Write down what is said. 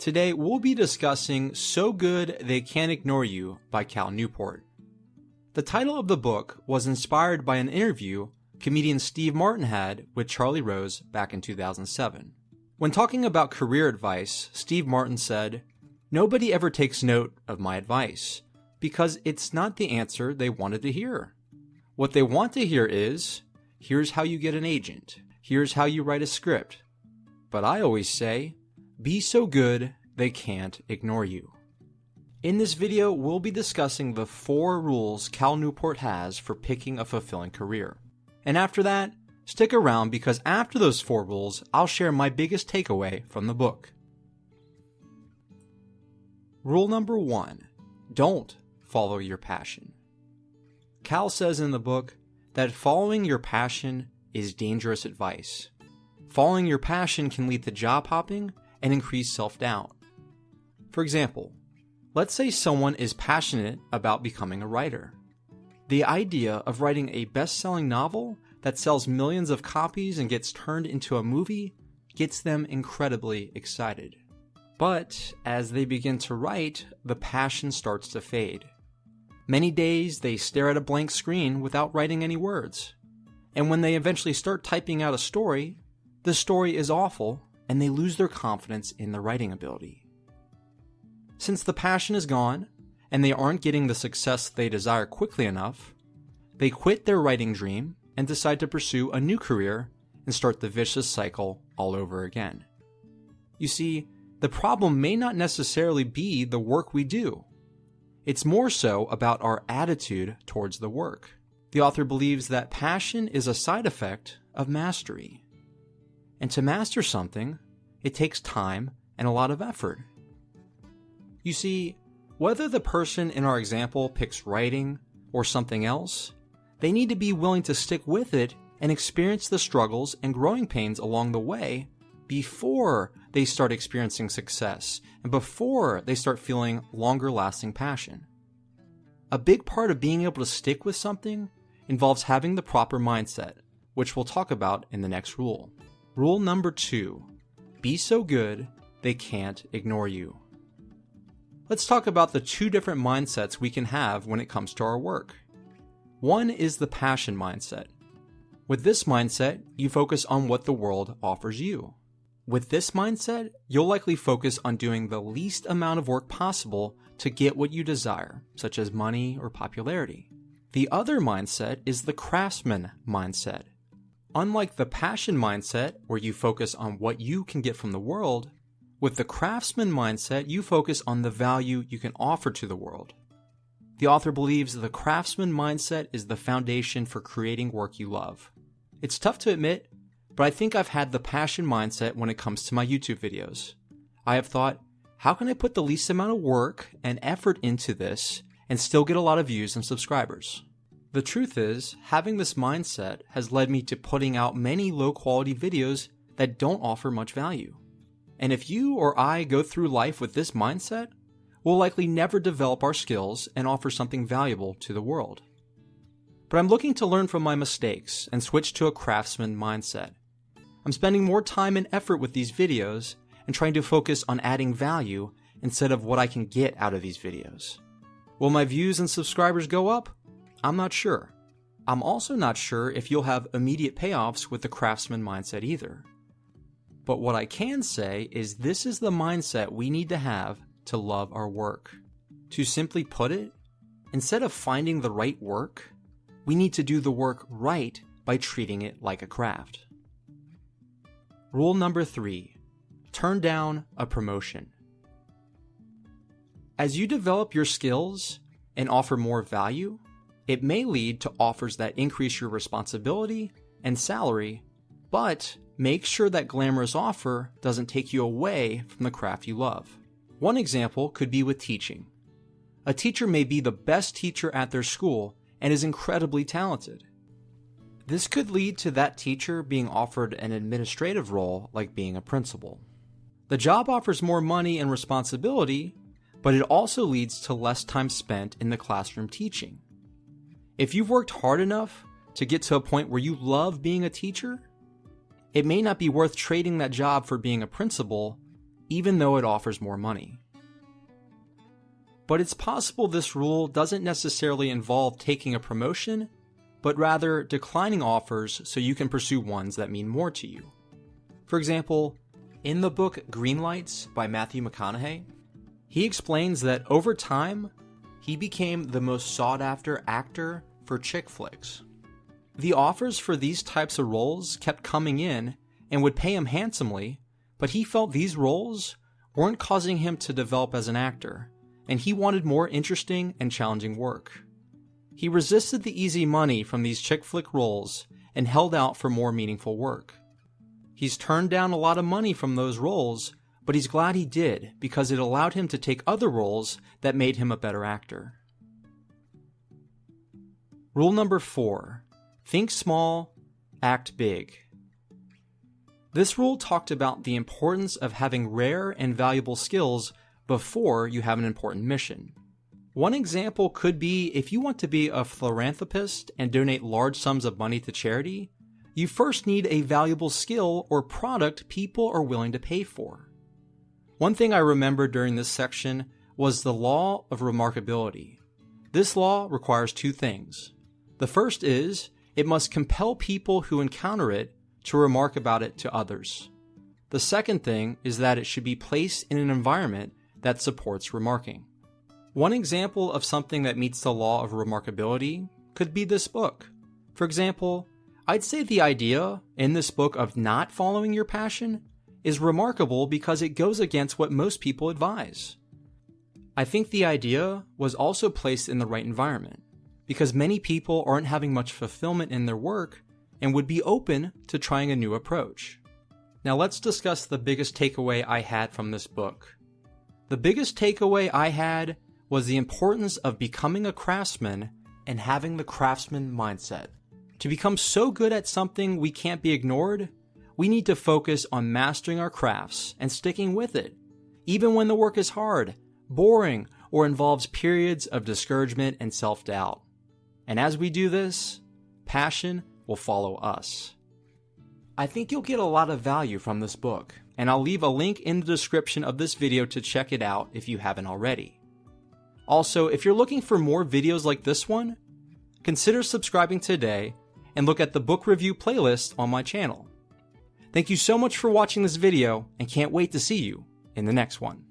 Today we'll be discussing So Good They Can't Ignore You by Cal Newport. The title of the book was inspired by an interview comedian Steve Martin had with Charlie Rose back in 2007. When talking about career advice, Steve Martin said, "Nobody ever takes note of my advice because it's not the answer they wanted to hear. What they want to hear is, here's how you get an agent, here's how you write a script. But I always say, be so good they can't ignore you." In this video, we'll be discussing the 4 rules Cal Newport has for picking a fulfilling career. And after that, stick around because after those 4 rules, I'll share my biggest takeaway from the book. Rule number 1, don't follow your passion. Cal says in the book that following your passion is dangerous advice. Following your passion can lead to job hopping and increase self-doubt. For example, let's say someone is passionate about becoming a writer. The idea of writing a best-selling novel that sells millions of copies and gets turned into a movie gets them incredibly excited. But as they begin to write, the passion starts to fade. Many days they stare at a blank screen without writing any words. And when they eventually start typing out a story, the story is awful and they lose their confidence in their writing ability. Since the passion is gone and they aren't getting the success they desire quickly enough, they quit their writing dream and decide to pursue a new career and start the vicious cycle all over again. You see, the problem may not necessarily be the work we do. It's more so about our attitude towards the work. The author believes that passion is a side effect of mastery. And to master something, it takes time and a lot of effort. You see, whether the person in our example picks writing or something else, they need to be willing to stick with it and experience the struggles and growing pains along the way before they start experiencing success and before they start feeling longer-lasting passion. A big part of being able to stick with something involves having the proper mindset, which we'll talk about in the next rule. Rule number 2, be so good they can't ignore you. Let's talk about the 2 different mindsets we can have when it comes to our work. One is the passion mindset. With this mindset, you focus on what the world offers you. With this mindset, you'll likely focus on doing the least amount of work possible to get what you desire, such as money or popularity. The other mindset is the craftsman mindset. Unlike the passion mindset, where you focus on what you can get from the world, with the craftsman mindset, you focus on the value you can offer to the world. The author believes the craftsman mindset is the foundation for creating work you love. It's tough to admit, but I think I've had the passion mindset when it comes to my YouTube videos. I have thought, how can I put the least amount of work and effort into this and still get a lot of views and subscribers? The truth is, having this mindset has led me to putting out many low-quality videos that don't offer much value. And if you or I go through life with this mindset, we'll likely never develop our skills and offer something valuable to the world. But I'm looking to learn from my mistakes and switch to a craftsman mindset. I'm spending more time and effort with these videos and trying to focus on adding value instead of what I can get out of these videos. Will my views and subscribers go up? I'm not sure. I'm also not sure if you'll have immediate payoffs with the craftsman mindset either. But what I can say is this is the mindset we need to have to love our work. To simply put it, instead of finding the right work, we need to do the work right by treating it like a craft. Rule number 3, turn down a promotion. As you develop your skills and offer more value, it may lead to offers that increase your responsibility and salary, but make sure that glamorous offer doesn't take you away from the craft you love. One example could be with teaching. A teacher may be the best teacher at their school and is incredibly talented. This could lead to that teacher being offered an administrative role like being a principal. The job offers more money and responsibility, but it also leads to less time spent in the classroom teaching. If you've worked hard enough to get to a point where you love being a teacher, it may not be worth trading that job for being a principal even though it offers more money. But it's possible this rule doesn't necessarily involve taking a promotion, but rather declining offers so you can pursue ones that mean more to you. For example, in the book Green Lights by Matthew McConaughey, he explains that over time, he became the most sought-after actor for chick flicks. The offers for these types of roles kept coming in and would pay him handsomely, but he felt these roles weren't causing him to develop as an actor, and he wanted more interesting and challenging work. He resisted the easy money from these chick flick roles and held out for more meaningful work. He's turned down a lot of money from those roles, but he's glad he did because it allowed him to take other roles that made him a better actor. Rule number 4. Think small, act big. This rule talked about the importance of having rare and valuable skills before you have an important mission. One example could be if you want to be a philanthropist and donate large sums of money to charity, you first need a valuable skill or product people are willing to pay for. One thing I remember during this section was the law of remarkability. This law requires 2 things. The first is, it must compel people who encounter it to remark about it to others. The second thing is that it should be placed in an environment that supports remarking. One example of something that meets the law of remarkability could be this book. For example, I'd say the idea in this book of not following your passion is remarkable because it goes against what most people advise. I think the idea was also placed in the right environment, because many people aren't having much fulfillment in their work and would be open to trying a new approach. Now let's discuss the biggest takeaway I had from this book. The biggest takeaway I had was the importance of becoming a craftsman and having the craftsman mindset. To become so good at something we can't be ignored, we need to focus on mastering our crafts and sticking with it, even when the work is hard, boring, or involves periods of discouragement and self-doubt. And as we do this, passion will follow us. I think you'll get a lot of value from this book, and I'll leave a link in the description of this video to check it out if you haven't already. Also, if you're looking for more videos like this one, consider subscribing today and look at the book review playlist on my channel. Thank you so much for watching this video and can't wait to see you in the next one.